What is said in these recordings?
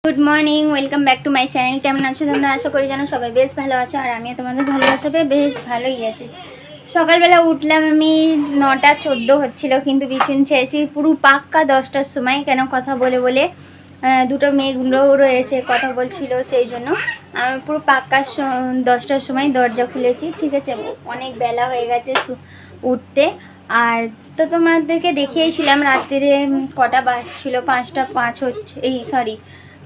Good morning, welcome back to my channel. কেমন আছো তোমরা? আশা করি যেন সবাই বেশ ভালো আছো, আর আমিও তোমাদের ভালোবাসা পেয়ে বেশ ভালোই আছি। সকালবেলা উঠলাম আমি 9:14 হচ্ছিল, কিন্তু বিছুন ছেড়েছি পুরো পাক্কা 10টার সময়। কেন কথা বলে বলে দুটো মেয়েগুলো রয়েছে, কথা বলছিল, সেই জন্য আমি পুরো পাক্কা 10টার সময় দরজা খুলেছি। ঠিক আছে, অনেক বেলা হয়ে গেছে উঠতে। আর তো তোমাদেরকে দেখিয়েছিলাম রাত্রে কটা বাজছিল, 5টা 5 হচ্ছে,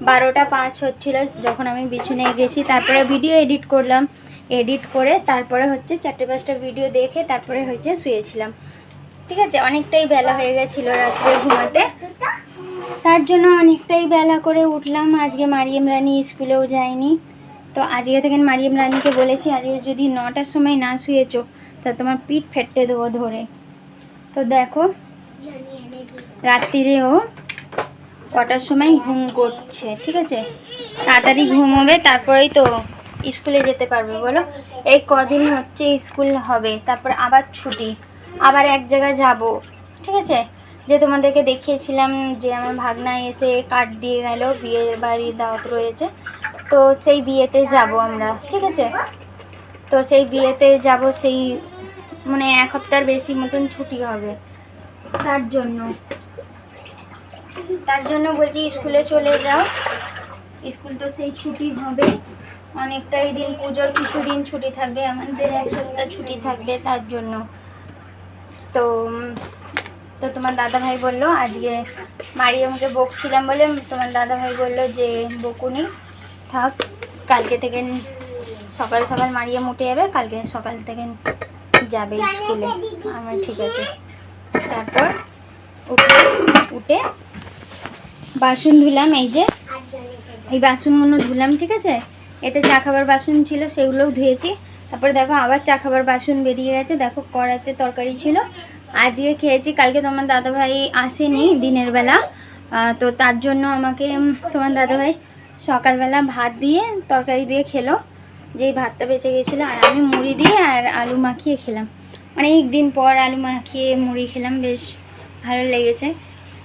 12টা 5 হচ্ছিল যখন আমি বিছুনে গেছি। তারপরে ভিডিও এডিট করলাম, এডিট করে তারপরে হচ্ছে 4টে 5টা ভিডিও দেখে তারপরে হচ্ছে শুয়েছিলাম। ঠিক আছে, অনেকটাই বেলা হয়ে গেছিলো রাত্রে ঘুমাতে, তার জন্য অনেকটাই বেলা করে উঠলাম। আজকে মারিয়াম রানী স্কুলেও যায়নি, তো আজকে থেকে মারিয়াম রানীকে বলেছি আজকে যদি 9টার সময় না শুয়েছো তা তোমার পিঠ ফেটে দেবো ধরে। তো দেখো রাত্রিরেও কটার সময় ঘুম করছে। ঠিক আছে, তাড়াতাড়ি ঘুম হবে, তারপরেই তো স্কুলে যেতে পারবে বলো। এই কদিন হচ্ছে স্কুল হবে, তারপর আবার ছুটি, আবার এক জায়গায় যাব। ঠিক আছে, যে তোমাদেরকে দেখিয়েছিলাম যে আমার ভাগনা এসে কার্ড দিয়ে গেল, বিয়ের বাড়ির দাওয়াত রয়েছে, তো সেই বিয়েতে যাব আমরা। ঠিক আছে, তো সেই বিয়েতে যাব, সেই মানে 1 সপ্তাহের বেশি মতন ছুটি হবে, তার জন্য বলছি স্কুলে চলে যাও। স্কুল তো সেই ছুটি হবে অনেকটাই দিন, পুজোর কিছুদিন ছুটি থাকবে, আমাদের 1 সপ্তাহ ছুটি থাকবে, তার জন্য। তো তো তোমার দাদাভাই বললো, আজকে মারিয়ামকে বকছিলাম বলে তোমার দাদাভাই বললো যে বকুনি থাক, কালকে থেকে সকাল সকাল মারিয়াম উঠে যাবে, কালকে সকাল থেকে যাবে স্কুলে। আমার ঠিক আছে। তারপর উঠে বাসন ধুলাম, এই বাসনগুলো ধুলাম। ঠিক আছে, এতে চা খাবার বাসন ছিল, সেগুলোও ধুয়েছি। তারপরে দেখো আবার চা খাবার বাসন বেরিয়ে গেছে। দেখো কড়াইতে তরকারি ছিল, আজকে খেয়েছি, কালকে তোমার দাদাভাই আসেনি দিনের বেলা, তো তার জন্য আমাকে তোমার দাদাভাই সকালবেলা ভাত দিয়ে তরকারি দিয়ে খেলো, যেই ভাতটা বেঁচে গেছিলো, আর আমি মুড়ি দিয়ে আর আলু মাখিয়ে খেলাম। অনেক দিন পর আলু মাখিয়ে মুড়ি খেলাম, বেশ ভালো লেগেছে।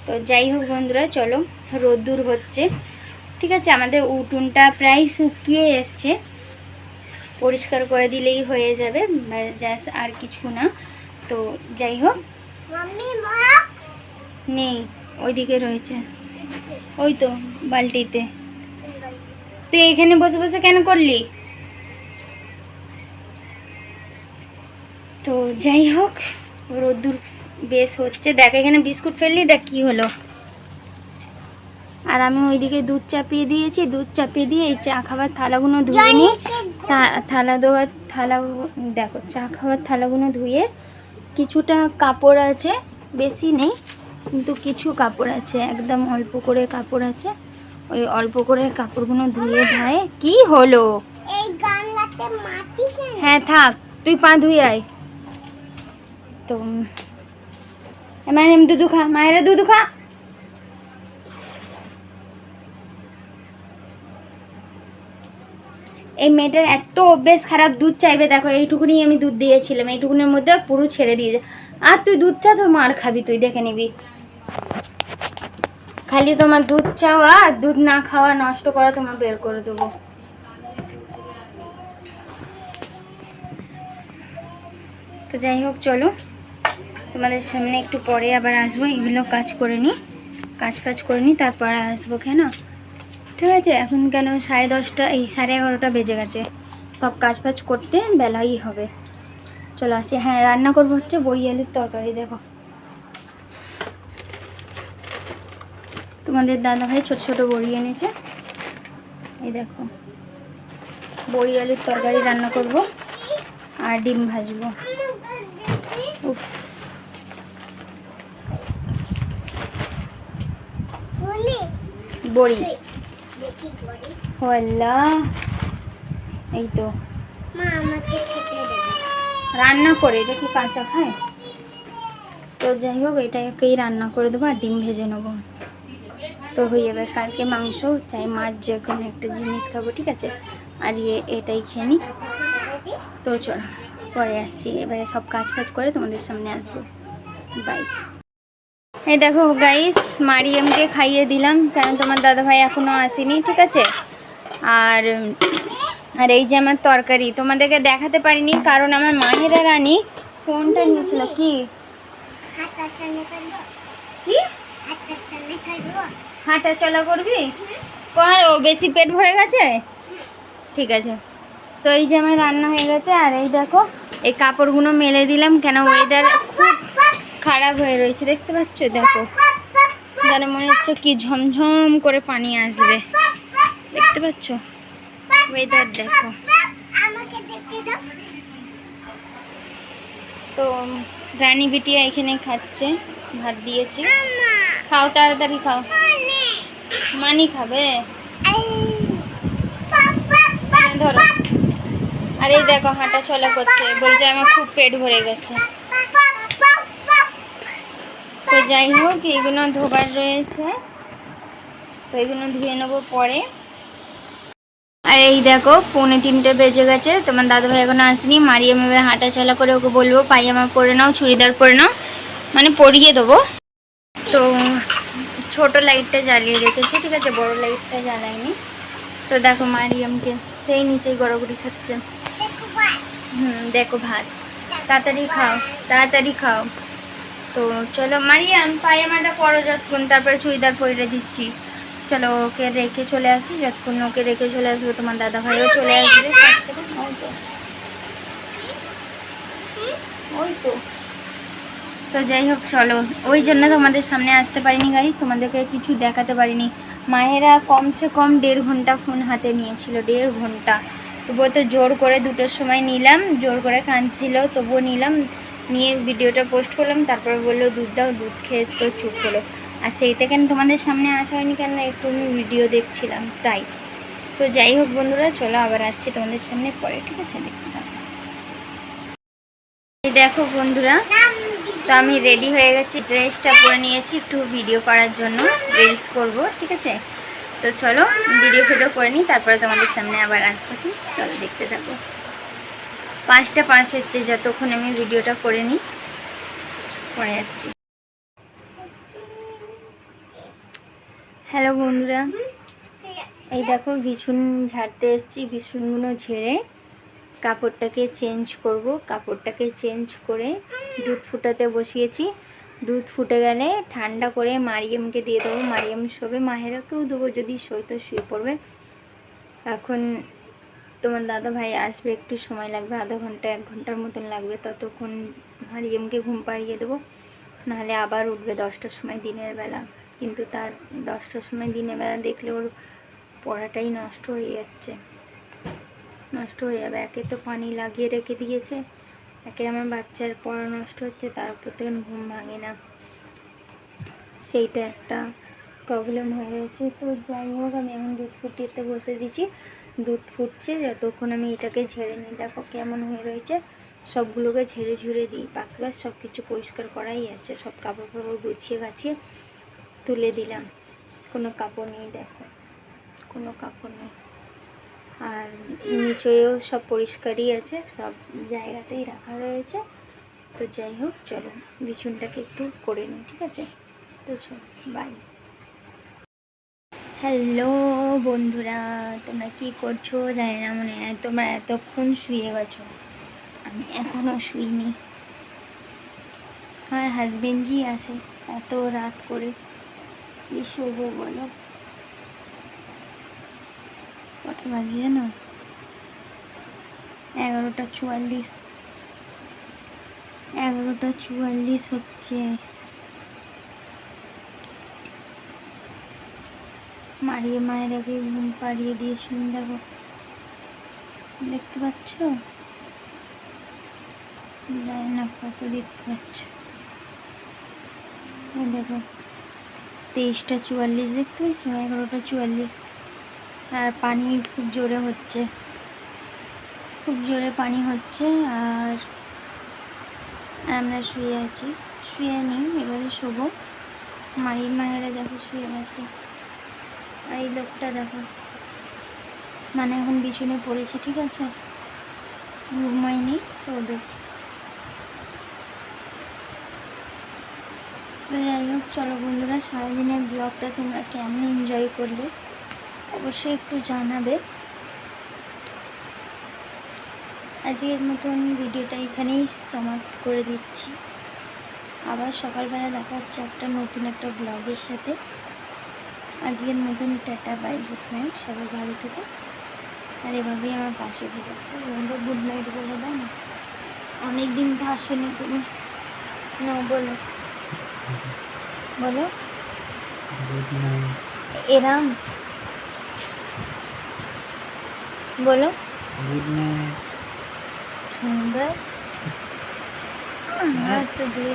তো যাই হোক বন্ধুরা, চলো, রোদ্দুর হচ্ছে। ঠিক আছে, আমাদের উঠোনটা প্রায় শুকিয়ে এসছে, পরিষ্কার করে দিলেই হয়ে যাবে, জাস্ট আর কিছু না। তো যাই হোক, নেই, ওইদিকে রয়েছে, ওই তো বালতিতে। তুই এখানে বসে বসে কেন করলি? তো যাই হোক, রোদ্দুর বেশ হচ্ছে। দেখ এখানে বিস্কুট ফেললি, দেখ কি হলো। আর আমি ওইদিকে দুধ চাপিয়ে দিয়েছি, দুধ চাপিয়ে দিয়ে এই চা খাবার থালাগুলো ধুয়ে নিই। থালা দেখো, চা খাবার থালাগুলো ধুয়ে, কিছুটা কাপড় আছে, বেশি নেই কিন্তু কিছু কাপড় আছে, একদম অল্প করে কাপড় আছে, ওই অল্প করে কাপড়গুলো ধুয়ে ধায়ে। কি হলো? হ্যাঁ থাক, তুই পা ধুয়ে আয়। তো মায়ের দুধু খা, মায়েরা দুধু খা। এই মেয়েটার এত অভ্যেস খারাপ, দুধ চাইবে। দেখো এইটুকুনি আমি দুধ দিয়েছিলাম, এইটুকুনের মধ্যে পুরো ছেড়ে দিয়েছে। আর তুই দুধ চা, তো মার খাবি, তুই দেখে নিবি। খালি তোমার দুধ চাওয়া আর দুধ না খাওয়া, নষ্ট করা তোমার বের করে দেবো। তো যাই হোক, চলো, তোমাদের সামনে একটু পরে আবার আসবো, এগুলো কাজ করে নিই, কাজ ফাজ করে নিই, তারপর আসবো। কেন? ঠিক আছে, এখন কেন 10:30, এই 11:30 বেজে গেছে, সব কাজ ফাজ করতে বেলাই হবে। চলো আসি। হ্যাঁ, রান্না করবো হচ্ছে বড়ি আলুর তরকারি। দেখো তোমাদের দাদাভাই ছোট ছোট বড়ি এনেছে, এই দেখো, বড়ি আলুর তরকারি রান্না করব আর ডিম ভাজবো। উফ, বড়ি হল্লা, এই তো রান্না করে, এটা কি কাঁচা খায়? তো যাই হোক, এটাকেই রান্না করে দেবো আর ডিম ভেজে নেবো, তো হয়ে যাবে। কালকে মাংস চাই, মাছ, যে কোনো একটা জিনিস খাবো। ঠিক আছে, আজকে এটাই খেয়ে নিই। তো চলো পরে আসছি, এবারে সব কাজ করে তোমাদের সামনে আসবো। বাই। এই দেখো গাইস, মারিয়ামকে খাইয়ে দিলাম, কেন তোমার দাদাভাই এখনো আসেনি, ঠিক আছে। আর আর এই যে আমার তরকারি তোমাদেরকে দেখাতে পারিনি, কারণ আমার মাহেরা রানী ফোনটা নিয়েছিল। কি হাঁটা চলা করবি? কর, ও বেশি পেট ভরে গেছে, ঠিক আছে। তো এই যে আমার রান্না হয়ে গেছে। আর এই দেখো, এই কাপড়গুলো মেলে দিলাম, কেন ওয়েদার খুব খারাপ হয়ে রয়েছে, দেখতে পাচ্ছ? দেখো, যেন মনে হচ্ছে কি ঝমঝম করে পানি আসবে, দেখতে পাচ্ছ? ওয়েদার দেখো। তো রানী বিটিয়া এখানে খাচ্ছে, ভাত দিয়েছি, খাও তাড়াতাড়ি খাও। মানি খাবে, ধরো। আর এই দেখো হাঁটা চলা করছে, বলছে আমার খুব পেট ভরে গেছে। তো যাই হোক, এগুলো ধোবার রয়েছে, তো এগুলো ধুয়ে নেবো পরে। আর এই দেখো 2:45 বেজে গেছে, তোমার দাদাভাই এখনো আসেনি। মারিয়াম এবার হাঁটা চলা করে, ওকে বলবো পায়জামা পরে নাও, চুড়িদার পরে নাও, মানে পরিয়ে দেবো। তো ছোট লাইটটা জ্বালিয়ে রেখেছি, ঠিক আছে, বড় লাইটটা জ্বালাইনি। তো দেখো মারিয়ামকে সেই নিচেই গড়াগড়ি খাচ্ছে। দেখো ভাত, তাড়াতাড়ি খাও, তাড়াতাড়ি খাও। তো চলো মারিয়াম, পায়জামাটা পরো যতক্ষণ, তারপরে চুড়িদার পরে দিচ্ছি। চলো ওকে রেখে চলে আসি, যতক্ষণ ওকে রেখে চলে আসবো তোমার দাদা ভাইও চলে আসবে। ওই তো। তো যাই হোক চলো, ওই জন্য তোমাদের সামনে আসতে পারিনি গাইস, তোমাদেরকে কিছু দেখাতে পারিনি। মায়েরা কমসে কম 1.5 ঘন্টা ফোন হাতে নিয়েছিল, 1.5 ঘন্টা। তবুও তো জোর করে 2টোর সময় নিলাম, জোর করে কাঁদছিল, তবুও নিলাম, নিয়ে ভিডিওটা পোস্ট করলাম। তারপরে বললো দুধ দাও, দুধ খেয়ে তো চুপ হলো। আর সেই থেকে তোমাদের সামনে আসা হয়নি, কেন একটু আমি ভিডিও দেখছিলাম তাই। তো যাই হোক বন্ধুরা, চলো আবার আসছি তোমাদের সামনে পরে, ঠিক আছে। দেখো বন্ধুরা, তো আমি রেডি হয়ে গেছি, ড্রেসটা পরে নিয়েছি একটু ভিডিও করার জন্য, রিলস করব, ঠিক আছে। তো চলো ভিডিও করে নিই, তারপরে তোমাদের সামনে আবার আসবো, ঠিক। চলো দেখতে থাকো। 5টা 5 হচ্ছে, যতক্ষণ আমি ভিডিওটা করে নিই, পরে আসছি। হ্যালো বন্ধুরা, এই দেখো বিছুন ঝাড়তে এসেছি, বিছুনগুলো ঝেড়ে কাপড়টাকে চেঞ্জ করব। কাপড়টাকে চেঞ্জ করে দুধ ফুটাতে বসিয়েছি। দুধ ফুটে গেলে ঠান্ডা করে মারিয়ামকে দিয়ে দেবো, মারিয়াম শোবে, মাহেরাকেও দেবো, যদি শোয় তো শুয়ে পড়বে। এখন তোমার দাদা ভাই আসবে, একটু সময় লাগবে, আধা ঘন্টা 1 ঘন্টার মতন লাগবে, ততক্ষণ মারিয়ামকে ঘুম পাড়িয়ে দেবো। নাহলে আবার উঠবে 10টার সময় দিনের বেলা, কিন্তু তার 10টার সময় দিনের বেলা দেখলে ওর পড়াটাই নষ্ট হয়ে যাচ্ছে, নষ্ট হয়ে যাবে। একে তো পানি লাগিয়ে রেখে দিয়েছে, একে আমার বাচ্চার পড়া নষ্ট হচ্ছে, তার উপর থেকে ঘুম ভাঙে না, সেইটা একটা প্রবলেম হয়ে গেছে। তো যাই হোক, আমি এখন দুধ ফুটিয়ে বসে দিচ্ছি, দুধ ফুটছে, যতক্ষণ আমি এটাকে ঝেড়ে নিই। দেখো কেমন হয়ে রয়েছে, সবগুলোকে ঝেড়ে ঝুড়ে দিই, বাকি সব কিছু পরিষ্কার করাই আছে। সব কাপড় ফাপড় গুছিয়ে গাছিয়ে তুলে দিলাম, কোনো কাপড় নেই, দেখো কোনো কাপড় নেই। আর নিচেও সব পরিষ্কারই আছে, সব জায়গাতেই রাখা রয়েছে। তো যাই হোক চলো বিছুনটাকে একটু করে নিই, ঠিক আছে। তো চলো বাই। হ্যালো বন্ধুরা, তোমরা কি করছো জানি না, মনে হয় তোমরা এতক্ষণ শুয়ে গেছো, আমি এখনও শুইনি। আমার হাজবেন্ডজি আছে, এত রাত করে কি শোবো বলো? কটা বাজে জানো? 11:44, 11:44 হচ্ছে। মারিয়ে মায়ের আগে ঘুম পাড়িয়ে দিয়েছিলাম, দেখো দেখতে পাচ্ছ, জানি না কত দেখতে পাচ্ছ, দেখো 23:44 দেখতে পাচ্ছ, 11:44। আর পানি খুব জোরে হচ্ছে, খুব জোরে পানি হচ্ছে। আর আমরা শুয়ে আছি, শুয়ে নিই, এবারে শোবো। মারিয়ে মায়েরা দেখো শুয়ে গেছে, আর এই লোকটা দেখো, মানে এখন বিছুনে পড়েছে, ঠিক আছে, ঘুমায়নি, শোবে। তো যাই হোক, চলো বন্ধুরা, সারাদিনের ব্লগটা তোমরা কেমন এনজয় করলে অবশ্যই একটু জানাবে। আজকের মতন ভিডিওটা এখানেই সমাপ্ত করে দিচ্ছি। আবার সকালবেলা দেখা হচ্ছে একটা নতুন একটা ব্লগের সাথে। আজকের মতন টাটা, বাই, গুড নাইট। সবাই ভালো থেকো আর এভাবেই আমার পাশে থেকো। গুড নাইট বলে দাও না, অনেক দিন তো আসোনি তুমি। না, বলো বলো এরাম বলো। Good night. সুন্দর। तो দিয়ে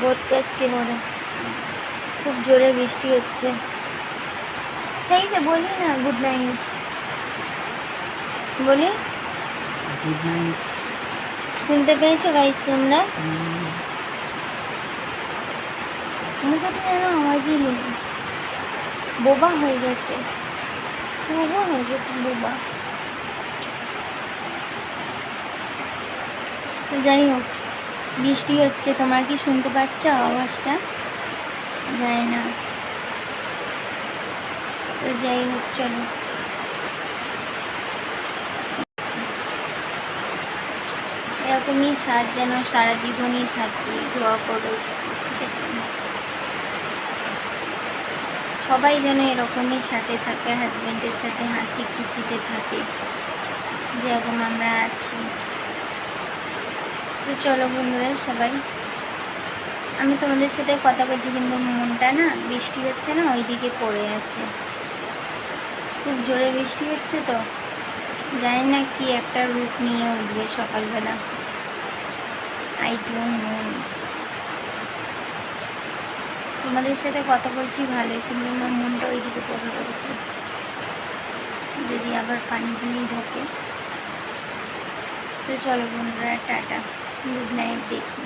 बहुत कस के हो रहा है, खूब जोरे বৃষ্টি হচ্ছে। सही से बोली ना, गुड नाइट बोली। Good night. শুনতে পেয়েছো গাইস তোমরা? মুখে তো যেন আওয়াজই নেই, বোবা হয়ে গেছে, বোবা হয়ে গেছে, বোবা। তো যাই হোক, বৃষ্টি হচ্ছে, তোমরা কি শুনতে পাচ্ছ আওয়াজটা? জানি না। তো যাই হোক, চলো, এরকমই যেন সারা জীবনই থাকি, দোয়া করো, ঠিক আছে? সবাই যেন এরকমই সাথে থাকে, হাজব্যান্ডের সাথে হাসি খুশিতে থাকে যেরকম আমরা আছি। তো চলো বন্ধুরা সবাই, আমি তোমাদের সাথে কথা বলছি কিন্তু মনটা না, বৃষ্টি হচ্ছে না, ওইদিকে পড়ে আছে। খুব জোরে বৃষ্টি হচ্ছে, তো জানি না কি একটা রূপ নিয়ে উঠবে সকালবেলা, আই ডোন্ট নো। তোমাদের সাথে কথা বলছি ভালোই, কিন্তু আমার মনটা ওইদিকে পড়ে রয়েছে, যদি আবার পানি ঢোকে। তো চলো বন্ধুরা, টাটা, গুড নাইট, দেখি।